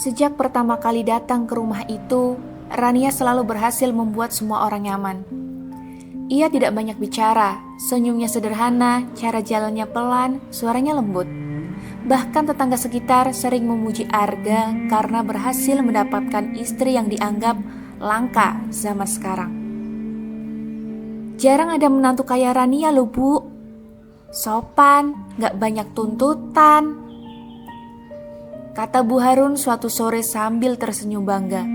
Sejak pertama kali datang ke rumah itu, Rania selalu berhasil membuat semua orang nyaman. Ia tidak banyak bicara, senyumnya sederhana, cara jalannya pelan, suaranya lembut. Bahkan tetangga sekitar sering memuji Arga karena berhasil mendapatkan istri yang dianggap langka zaman sekarang. Jarang ada menantu kayak Rania loh, Bu. Sopan, gak banyak tuntutan, kata Bu Harun suatu sore sambil tersenyum bangga.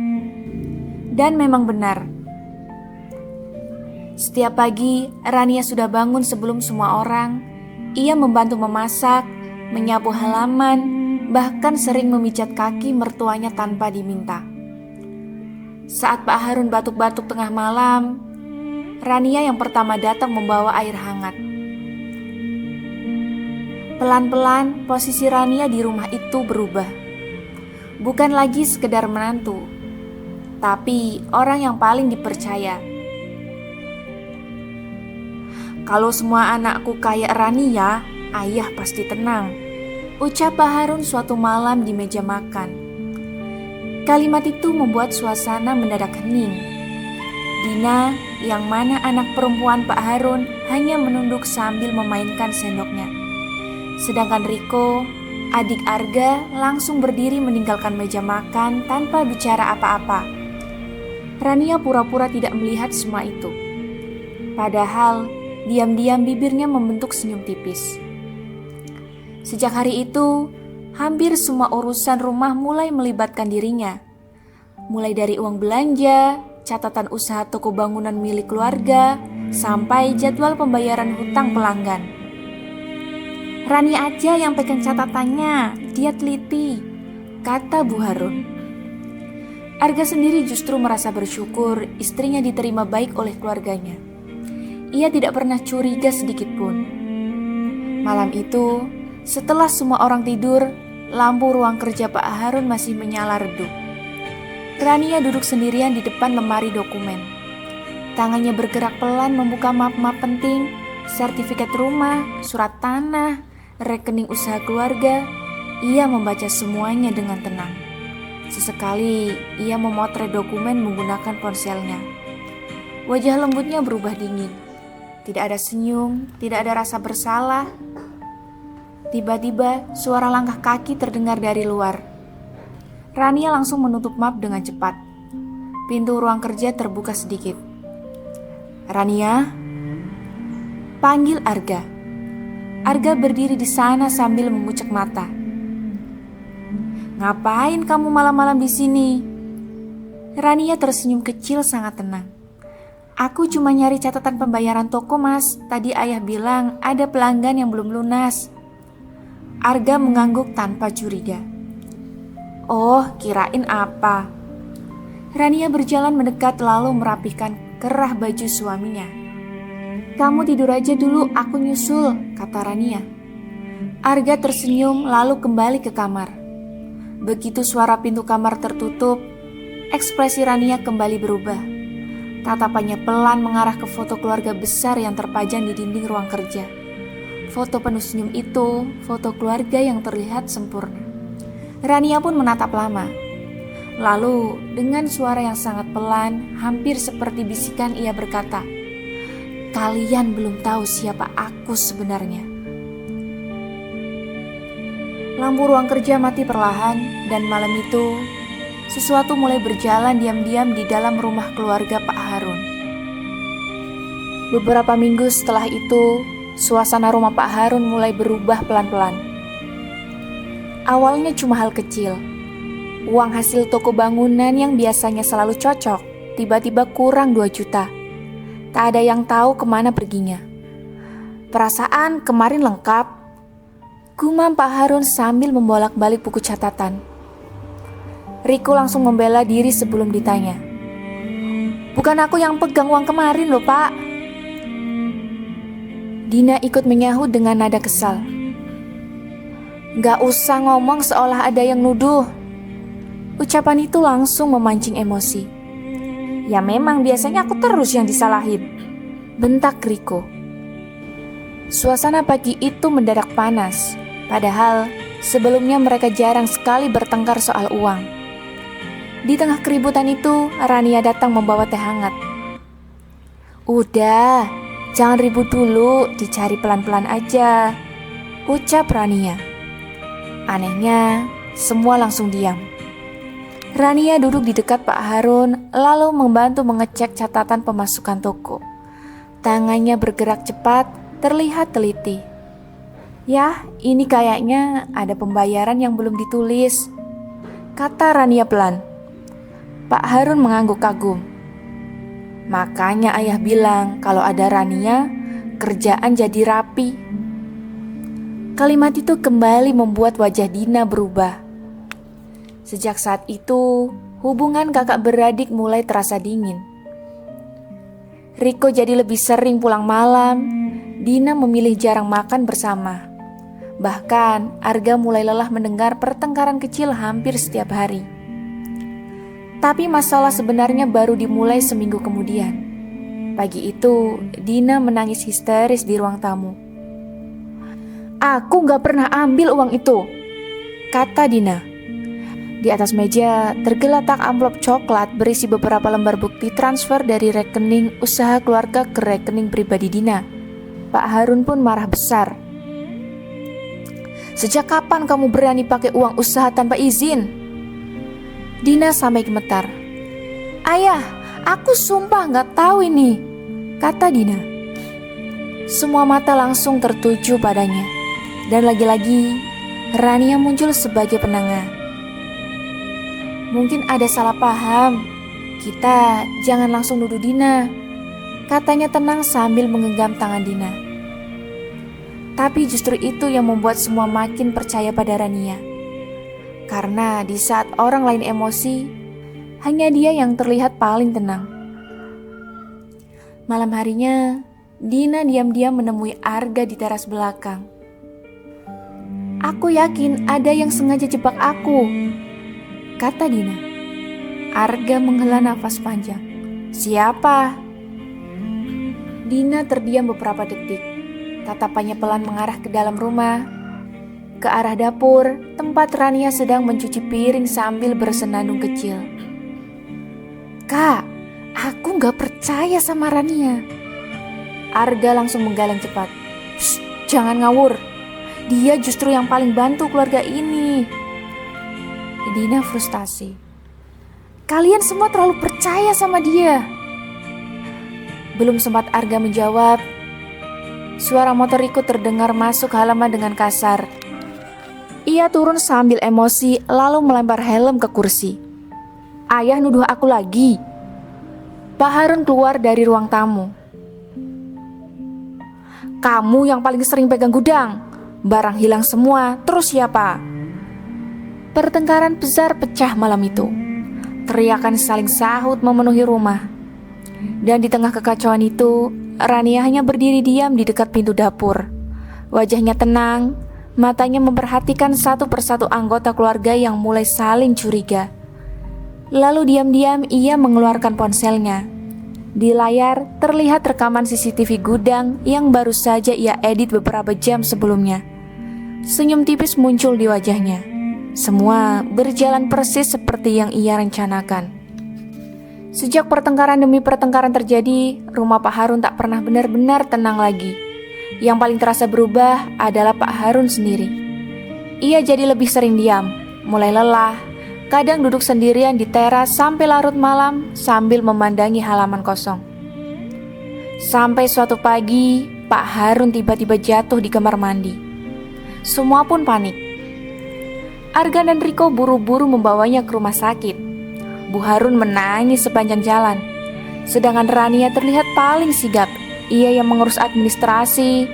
Dan memang benar. Setiap pagi, Rania sudah bangun sebelum semua orang. Ia membantu memasak, menyapu halaman, bahkan sering memijat kaki mertuanya tanpa diminta. Saat Pak Harun batuk-batuk tengah malam, Rania yang pertama datang membawa air hangat. Pelan-pelan, posisi Rania di rumah itu berubah. Bukan lagi sekedar menantu, tapi orang yang paling dipercaya. Kalau semua anakku kayak Rania, ayah pasti tenang, ucap Pak Harun suatu malam di meja makan. Kalimat itu membuat suasana mendadak hening. Dina, yang mana anak perempuan Pak Harun, hanya menunduk sambil memainkan sendoknya. Sedangkan Riko, adik Arga, langsung berdiri meninggalkan meja makan tanpa bicara apa-apa. Rania pura-pura tidak melihat semua itu. Padahal, diam-diam bibirnya membentuk senyum tipis. Sejak hari itu, hampir semua urusan rumah mulai melibatkan dirinya. Mulai dari uang belanja, catatan usaha toko bangunan milik keluarga, sampai jadwal pembayaran hutang pelanggan. Rani aja yang pegang catatannya, dia teliti, kata Bu Harun. Arga sendiri justru merasa bersyukur istrinya diterima baik oleh keluarganya. Ia tidak pernah curiga sedikit pun. Malam itu, setelah semua orang tidur, lampu ruang kerja Pak Harun masih menyala redup. Rania duduk sendirian di depan lemari dokumen. Tangannya bergerak pelan membuka map-map penting, sertifikat rumah, surat tanah, rekening usaha keluarga. Ia membaca semuanya dengan tenang. Sesekali ia memotret dokumen menggunakan ponselnya. Wajah lembutnya berubah dingin. Tidak ada senyum, tidak ada rasa bersalah. Tiba-tiba suara langkah kaki terdengar dari luar. Rania langsung menutup map dengan cepat. Pintu ruang kerja terbuka sedikit. Rania, panggil Arga. Arga berdiri di sana sambil memucek mata. Ngapain kamu malam-malam di sini? Rania tersenyum kecil sangat tenang. Aku cuma nyari catatan pembayaran toko, Mas. Tadi ayah bilang ada pelanggan yang belum lunas. Arga mengangguk tanpa curiga. Oh, kirain apa? Rania berjalan mendekat lalu merapikan kerah baju suaminya. Kamu tidur aja dulu, aku nyusul, kata Rania. Arga tersenyum lalu kembali ke kamar. Begitu suara pintu kamar tertutup, ekspresi Rania kembali berubah. Tatapannya pelan mengarah ke foto keluarga besar yang terpajang di dinding ruang kerja. Foto penuh senyum itu, foto keluarga yang terlihat sempurna. Rania pun menatap lama. Lalu, dengan suara yang sangat pelan, hampir seperti bisikan ia berkata, kalian belum tahu siapa aku sebenarnya. Lampu ruang kerja mati perlahan dan malam itu sesuatu mulai berjalan diam-diam di dalam rumah keluarga Pak Harun. Beberapa minggu setelah itu, suasana rumah Pak Harun mulai berubah pelan-pelan. Awalnya cuma hal kecil. Uang hasil toko bangunan yang biasanya selalu cocok, tiba-tiba kurang 2 juta. Tak ada yang tahu kemana perginya. Perasaan kemarin lengkap, gumam Pak Harun sambil membolak-balik buku catatan. Riko langsung membela diri sebelum ditanya. Bukan aku yang pegang uang kemarin loh, Pak. Dina ikut menyahut dengan nada kesal. Gak usah ngomong seolah ada yang nuduh. Ucapan itu langsung memancing emosi. Ya memang biasanya aku terus yang disalahin, bentak Riko. Suasana pagi itu mendadak panas. Padahal sebelumnya mereka jarang sekali bertengkar soal uang. Di tengah keributan itu, Rania datang membawa teh hangat. "Udah, jangan ribut dulu, dicari pelan-pelan aja," ucap Rania. Anehnya, semua langsung diam. Rania duduk di dekat Pak Harun, lalu membantu mengecek catatan pemasukan toko. Tangannya bergerak cepat, terlihat teliti. "Ya, ini kayaknya ada pembayaran yang belum ditulis," kata Rania pelan. Pak Harun mengangguk kagum. "Makanya ayah bilang kalau ada Rania, kerjaan jadi rapi." Kalimat itu kembali membuat wajah Dina berubah. Sejak saat itu, hubungan kakak beradik mulai terasa dingin. Riko jadi lebih sering pulang malam, Dina memilih jarang makan bersama. Bahkan, Arga mulai lelah mendengar pertengkaran kecil hampir setiap hari. Tapi masalah sebenarnya baru dimulai seminggu kemudian. Pagi itu, Dina menangis histeris di ruang tamu. "Aku gak pernah ambil uang itu," kata Dina. Di atas meja tergeletak amplop coklat berisi beberapa lembar bukti transfer dari rekening usaha keluarga ke rekening pribadi Dina. Pak Harun pun marah besar. "Sejak kapan kamu berani pakai uang usaha tanpa izin?" Dina sampai gemetar. "Ayah, aku sumpah gak tahu ini," kata Dina. Semua mata langsung tertuju padanya. Dan lagi-lagi, Rania muncul sebagai penengah. "Mungkin ada salah paham. Kita jangan langsung nuduh Dina," katanya tenang sambil menggenggam tangan Dina. Tapi justru itu yang membuat semua makin percaya pada Rania. Karena di saat orang lain emosi, hanya dia yang terlihat paling tenang. Malam harinya, Dina diam-diam menemui Arga di teras belakang. "Aku yakin ada yang sengaja jebak aku," kata Dina. Arga menghela nafas panjang. "Siapa?" Dina terdiam beberapa detik. Tatapannya pelan mengarah ke dalam rumah, ke arah dapur, tempat Rania sedang mencuci piring sambil bersenandung kecil. "Kak, aku gak percaya sama Rania." Arga langsung menggalang cepat. "Shh, jangan ngawur. Dia justru yang paling bantu keluarga ini." Dina frustasi. "Kalian semua terlalu percaya sama dia." Belum sempat Arga menjawab, suara motor Riko terdengar masuk halaman dengan kasar. Ia turun sambil emosi lalu melempar helm ke kursi. "Ayah nuduh aku lagi." Pak Harun keluar dari ruang tamu. "Kamu yang paling sering pegang gudang. Barang hilang semua, terus siapa?" Pertengkaran besar pecah malam itu. Teriakan saling sahut memenuhi rumah. Dan di tengah kekacauan itu, Rania hanya berdiri diam di dekat pintu dapur. Wajahnya tenang, matanya memperhatikan satu persatu anggota keluarga yang mulai saling curiga. Lalu diam-diam ia mengeluarkan ponselnya. Di layar terlihat rekaman CCTV gudang yang baru saja ia edit beberapa jam sebelumnya. Senyum tipis muncul di wajahnya. Semua berjalan persis seperti yang ia rencanakan. Sejak pertengkaran demi pertengkaran terjadi, rumah Pak Harun tak pernah benar-benar tenang lagi. Yang paling terasa berubah adalah Pak Harun sendiri. Ia jadi lebih sering diam, mulai lelah, kadang duduk sendirian di teras sampai larut malam sambil memandangi halaman kosong. Sampai suatu pagi, Pak Harun tiba-tiba jatuh di kamar mandi. Semua pun panik. Arga dan Riko buru-buru membawanya ke rumah sakit. Bu Harun menangis sepanjang jalan. Sedangkan Rania terlihat paling sigap. Ia yang mengurus administrasi,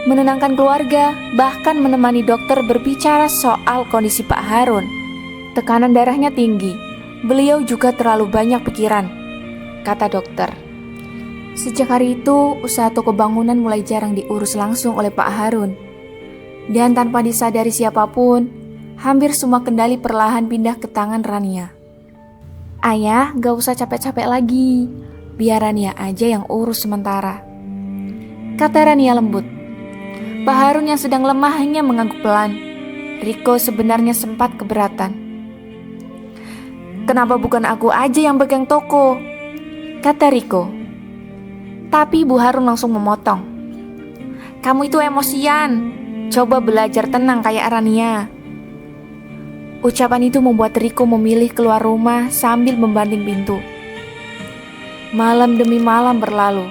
menenangkan keluarga, bahkan menemani dokter berbicara soal kondisi Pak Harun. Tekanan darahnya tinggi. Beliau juga terlalu banyak pikiran, kata dokter. Sejak hari itu, usaha toko bangunan mulai jarang diurus langsung oleh Pak Harun. Dan tanpa disadari siapapun, hampir semua kendali perlahan pindah ke tangan Rania. "Ayah, gak usah capek-capek lagi. Biar Rania aja yang urus sementara," kata Rania lembut. Pak Harun yang sedang lemah hanya mengangguk pelan. Riko sebenarnya sempat keberatan. Kenapa bukan aku aja yang pegang toko? Kata Riko. Tapi Bu Harun langsung memotong. Kamu itu emosian. Coba belajar tenang kayak Rania. Ucapan itu membuat Riko memilih keluar rumah sambil membanting pintu. Malam demi malam berlalu.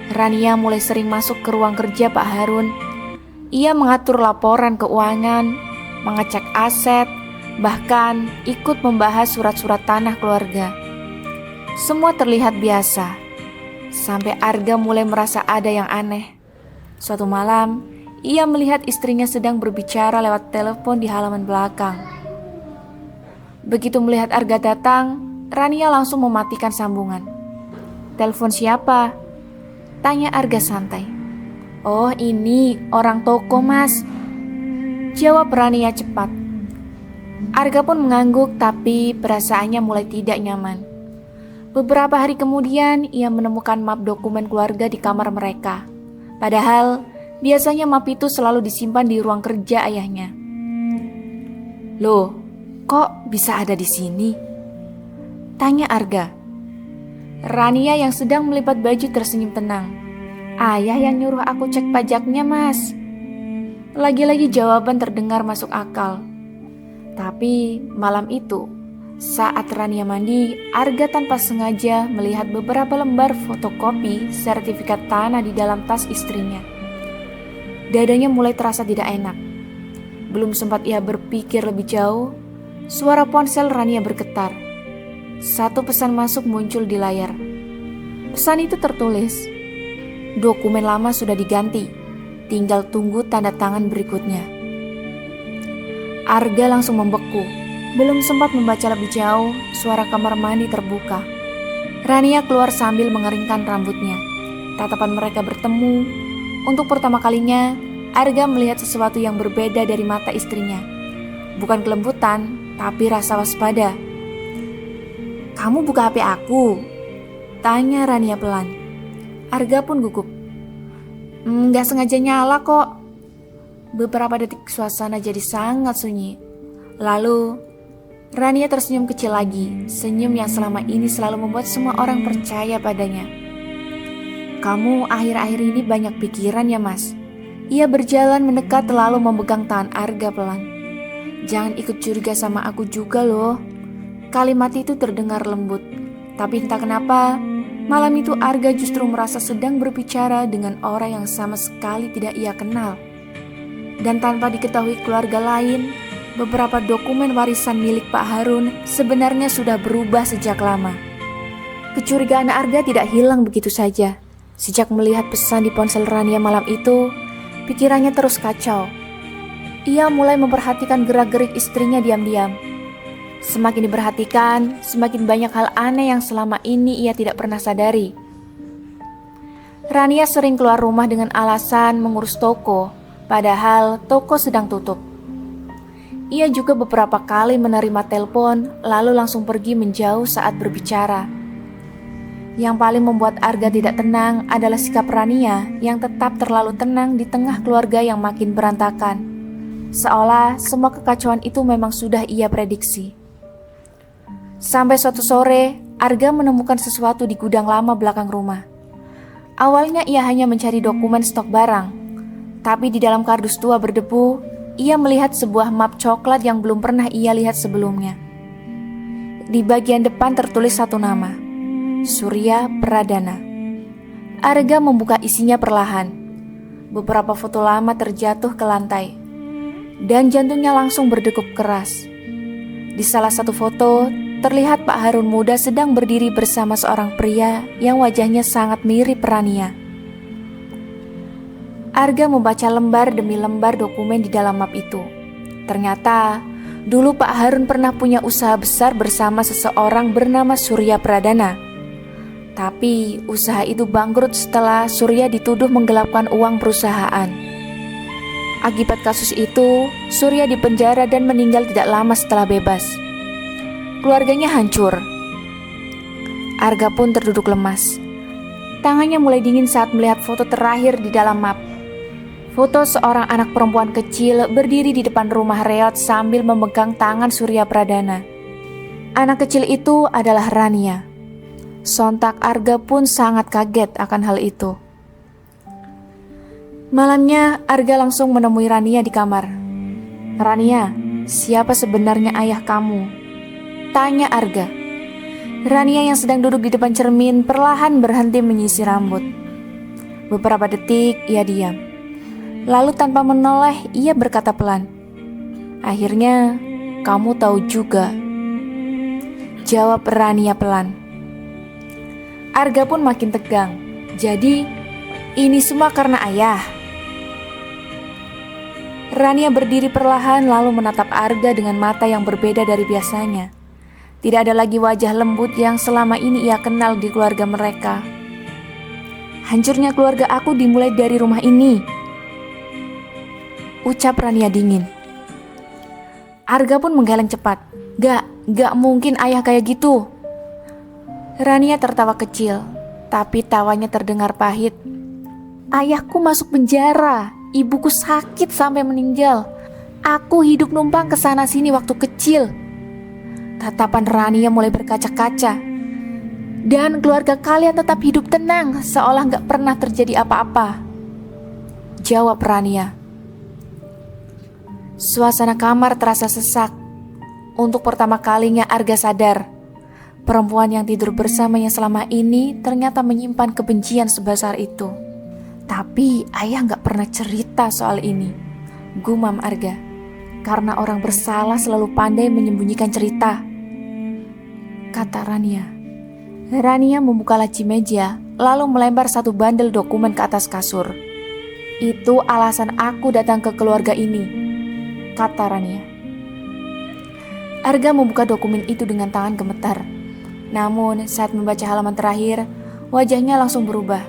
Rania mulai sering masuk ke ruang kerja Pak Harun. Ia mengatur laporan keuangan, mengecek aset, bahkan ikut membahas surat-surat tanah keluarga. Semua terlihat biasa, sampai Arga mulai merasa ada yang aneh. Suatu malam, ia melihat istrinya sedang berbicara lewat telepon di halaman belakang. Begitu melihat Arga datang, Rania langsung mematikan sambungan. Telepon siapa? Tanya Arga santai. Oh, ini orang toko, Mas. Jawab Rania cepat. Arga pun mengangguk, tapi perasaannya mulai tidak nyaman. Beberapa hari kemudian, ia menemukan map dokumen keluarga di kamar mereka. Padahal, biasanya map itu selalu disimpan di ruang kerja ayahnya. Loh, kok bisa ada di sini? Tanya Arga. Rania yang sedang melipat baju tersenyum tenang. Ayah yang nyuruh aku cek pajaknya, Mas. Lagi-lagi jawaban terdengar masuk akal. Tapi malam itu, saat Rania mandi, Arga tanpa sengaja melihat beberapa lembar fotokopi sertifikat tanah di dalam tas istrinya. Dadanya mulai terasa tidak enak. Belum sempat ia berpikir lebih jauh, suara ponsel Rania bergetar. Satu pesan masuk muncul di layar. Pesan itu tertulis, dokumen lama sudah diganti, tinggal tunggu tanda tangan berikutnya. Arga langsung membeku. Belum sempat membaca lebih jauh, suara kamar mandi terbuka. Rania keluar sambil mengeringkan rambutnya. Tatapan mereka bertemu. Untuk pertama kalinya, Arga melihat sesuatu yang berbeda dari mata istrinya. Bukan kelembutan, tapi rasa waspada. Kamu buka HP aku? Tanya Rania pelan. Arga pun gugup. Gak sengaja nyala kok. Beberapa detik suasana jadi sangat sunyi. Lalu Rania tersenyum kecil lagi. Senyum yang selama ini selalu membuat semua orang percaya padanya. Kamu akhir-akhir ini banyak pikiran ya, Mas? Ia berjalan mendekat lalu memegang tangan Arga pelan. Jangan ikut curiga sama aku juga loh. Kalimat itu terdengar lembut. Tapi entah kenapa, malam itu Arga justru merasa sedang berbicara dengan orang yang sama sekali tidak ia kenal. Dan tanpa diketahui keluarga lain, beberapa dokumen warisan milik Pak Harun sebenarnya sudah berubah sejak lama. Kecurigaan Arga tidak hilang begitu saja. Sejak melihat pesan di ponsel Rania malam itu, pikirannya terus kacau. Ia mulai memperhatikan gerak-gerik istrinya diam-diam. Semakin diperhatikan, semakin banyak hal aneh yang selama ini ia tidak pernah sadari. Rania sering keluar rumah dengan alasan mengurus toko, padahal toko sedang tutup. Ia juga beberapa kali menerima telepon, lalu langsung pergi menjauh saat berbicara. Yang paling membuat Arga tidak tenang adalah sikap Rania yang tetap terlalu tenang di tengah keluarga yang makin berantakan. Seolah semua kekacauan itu memang sudah ia prediksi. Sampai suatu sore, Arga menemukan sesuatu di gudang lama belakang rumah. Awalnya ia hanya mencari dokumen stok barang, tapi di dalam kardus tua berdebu, ia melihat sebuah map coklat yang belum pernah ia lihat sebelumnya. Di bagian depan tertulis satu nama, Surya Pradana. Arga membuka isinya perlahan. Beberapa foto lama terjatuh ke lantai, dan jantungnya langsung berdegup keras. Di salah satu foto, terlihat Pak Harun muda sedang berdiri bersama seorang pria yang wajahnya sangat mirip Rania. Arga membaca lembar demi lembar dokumen di dalam map itu. Ternyata, dulu Pak Harun pernah punya usaha besar bersama seseorang bernama Surya Pradana. Tapi, usaha itu bangkrut setelah Surya dituduh menggelapkan uang perusahaan. Akibat kasus itu, Surya dipenjara dan meninggal tidak lama setelah bebas. Keluarganya hancur. Arga pun terduduk lemas. Tangannya mulai dingin saat melihat foto terakhir di dalam map. Foto seorang anak perempuan kecil berdiri di depan rumah reot sambil memegang tangan Surya Pradana. Anak kecil itu adalah Rania. Sontak Arga pun sangat kaget akan hal itu. Malamnya Arga langsung menemui Rania di kamar. "Rania, siapa sebenarnya ayah kamu?" tanya Arga. Rania yang sedang duduk di depan cermin perlahan berhenti menyisir rambut. Beberapa detik ia diam. Lalu tanpa menoleh ia berkata pelan, "Akhirnya kamu tahu juga," jawab Rania pelan. Arga pun makin tegang. "Jadi ini semua karena ayah?" Rania berdiri perlahan lalu menatap Arga dengan mata yang berbeda dari biasanya. Tidak ada lagi wajah lembut yang selama ini ia kenal di keluarga mereka. "Hancurnya keluarga aku dimulai dari rumah ini," ucap Rania dingin. Arga pun menggeleng cepat. Gak mungkin ayah kayak gitu." Rania tertawa kecil, tapi tawanya terdengar pahit. "Ayahku masuk penjara, ibuku sakit sampai meninggal. Aku hidup numpang kesana sini waktu kecil." Tatapan Rania mulai berkaca-kaca. "Dan keluarga kalian tetap hidup tenang, seolah gak pernah terjadi apa-apa," jawab Rania. Suasana kamar terasa sesak. Untuk pertama kalinya Arga sadar, perempuan yang tidur bersamanya selama ini ternyata menyimpan kebencian sebesar itu. "Tapi ayah gak pernah cerita soal ini," gumam Arga. "Karena orang bersalah selalu pandai menyembunyikan cerita," kata Rania. Rania membuka laci meja, lalu melempar satu bandel dokumen ke atas kasur. "Itu alasan aku datang ke keluarga ini," kata Rania. Arga membuka dokumen itu dengan tangan gemetar. Namun saat membaca halaman terakhir, wajahnya langsung berubah.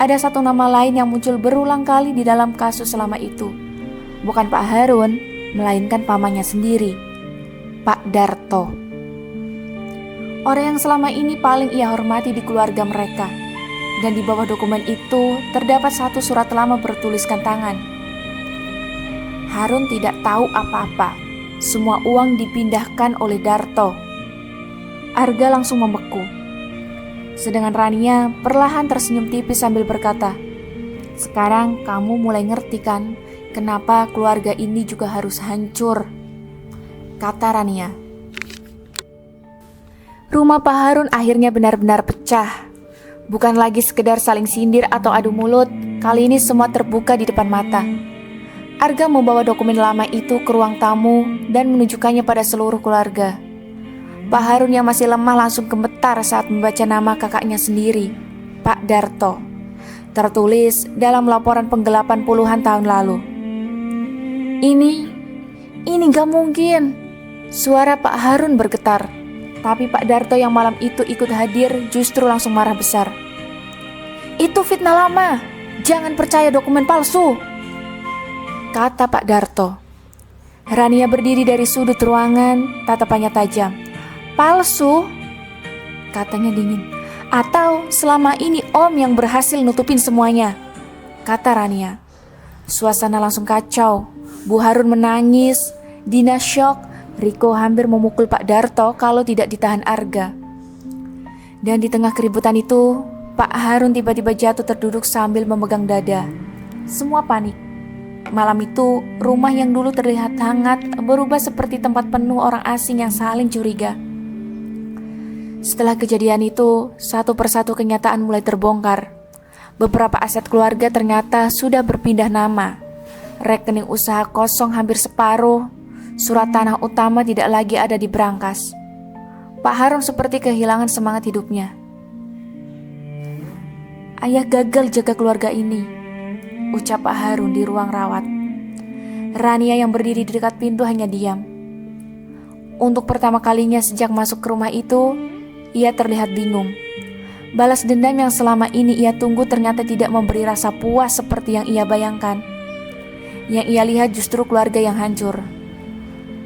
Ada satu nama lain yang muncul berulang kali di dalam kasus selama itu. Bukan Pak Harun, melainkan pamannya sendiri, Pak Darto. Orang yang selama ini paling ia hormati di keluarga mereka. Dan di bawah dokumen itu terdapat satu surat lama bertuliskan tangan. Harun tidak tahu apa-apa. Semua uang dipindahkan oleh Darto. Arga langsung membeku. Sedangkan Rania perlahan tersenyum tipis sambil berkata, "Sekarang kamu mulai ngerti kan kenapa keluarga ini juga harus hancur," kata Rania. Rumah Pak Harun akhirnya benar-benar pecah. Bukan lagi sekedar saling sindir atau adu mulut, kali ini semua terbuka di depan mata. Arga membawa dokumen lama itu ke ruang tamu dan menunjukkannya pada seluruh keluarga. Pak Harun yang masih lemah langsung gemetar saat membaca nama kakaknya sendiri, Pak Darto, tertulis dalam laporan penggelapan puluhan tahun lalu. Ini gak mungkin. Suara Pak Harun bergetar. Tapi Pak Darto yang malam itu ikut hadir justru langsung marah besar. "Itu fitnah lama, jangan percaya dokumen palsu," kata Pak Darto. Rania berdiri dari sudut ruangan, tatapannya tajam. "Palsu?" katanya dingin. "Atau selama ini Om yang berhasil nutupin semuanya?" kata Rania. Suasana langsung kacau. Bu Harun menangis, Dina syok, Riko hampir memukul Pak Darto kalau tidak ditahan Arga. Dan di tengah keributan itu, Pak Harun tiba-tiba jatuh terduduk sambil memegang dada. Semua panik. Malam itu, rumah yang dulu terlihat hangat berubah seperti tempat penuh orang asing yang saling curiga. Setelah kejadian itu, satu persatu kenyataan mulai terbongkar. Beberapa aset keluarga ternyata sudah berpindah nama. Rekening usaha kosong hampir separuh. Surat tanah utama tidak lagi ada di berangkas. Pak Harun seperti kehilangan semangat hidupnya. "Ayah gagal jaga keluarga ini," ucap Pak Harun di ruang rawat. Rania yang berdiri di dekat pintu hanya diam. Untuk pertama kalinya sejak masuk ke rumah itu, ia terlihat bingung. Balas dendam yang selama ini ia tunggu ternyata tidak memberi rasa puas seperti yang ia bayangkan. Yang ia lihat justru keluarga yang hancur.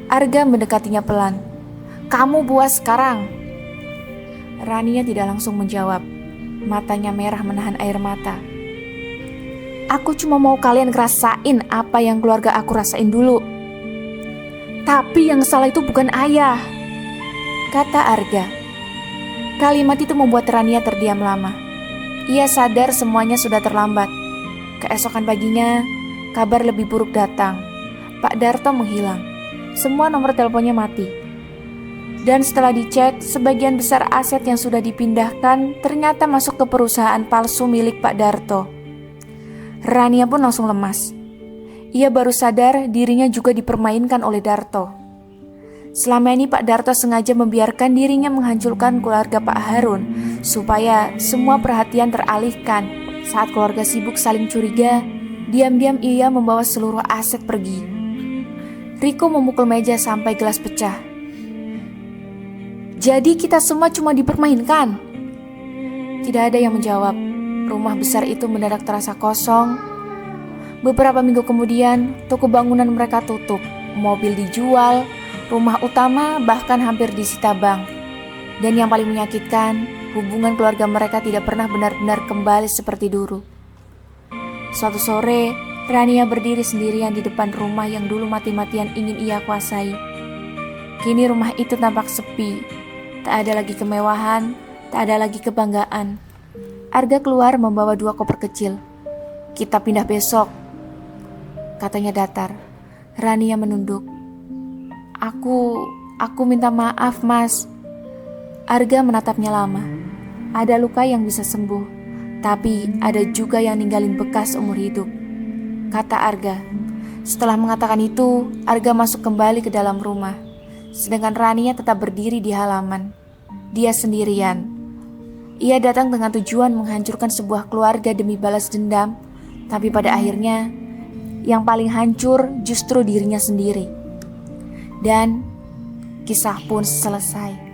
Arga mendekatinya pelan. "Kamu buas sekarang." Rania tidak langsung menjawab. Matanya merah menahan air mata. "Aku cuma mau kalian ngerasain apa yang keluarga aku rasain dulu." "Tapi yang salah itu bukan ayah," kata Arga. Kalimat itu membuat Rania terdiam lama. Ia sadar semuanya sudah terlambat. Keesokan paginya, kabar lebih buruk datang. Pak Darto menghilang. Semua nomor teleponnya mati. Dan setelah dicek, sebagian besar aset yang sudah dipindahkan ternyata masuk ke perusahaan palsu milik Pak Darto. Rania pun langsung lemas. Ia baru sadar dirinya juga dipermainkan oleh Darto. Selama ini Pak Darto sengaja membiarkan dirinya menghancurkan keluarga Pak Harun supaya semua perhatian teralihkan. Saat keluarga sibuk saling curiga, diam-diam ia membawa seluruh aset pergi. Riko memukul meja sampai gelas pecah. Jadi kita semua cuma dipermainkan? Tidak ada yang menjawab. Rumah besar itu mendadak terasa kosong. Beberapa minggu kemudian, toko bangunan mereka tutup, mobil dijual, rumah utama bahkan hampir disita bank. Dan yang paling menyakitkan, hubungan keluarga mereka tidak pernah benar-benar kembali seperti dulu. Suatu sore, Rania berdiri sendirian di depan rumah yang dulu mati-matian ingin ia kuasai. Kini rumah itu tampak sepi. Tak ada lagi kemewahan, tak ada lagi kebanggaan. Arga keluar membawa 2 koper kecil. Kita pindah besok, katanya datar. Rania menunduk. Aku minta maaf, Mas. Arga menatapnya lama. Ada luka yang bisa sembuh, tapi ada juga yang ninggalin bekas umur hidup, kata Arga. Setelah mengatakan itu, Arga masuk kembali ke dalam rumah. Sedangkan Rania tetap berdiri di halaman. Dia sendirian. Ia datang dengan tujuan menghancurkan sebuah keluarga demi balas dendam, tapi pada akhirnya yang paling hancur justru dirinya sendiri. Dan kisah pun selesai.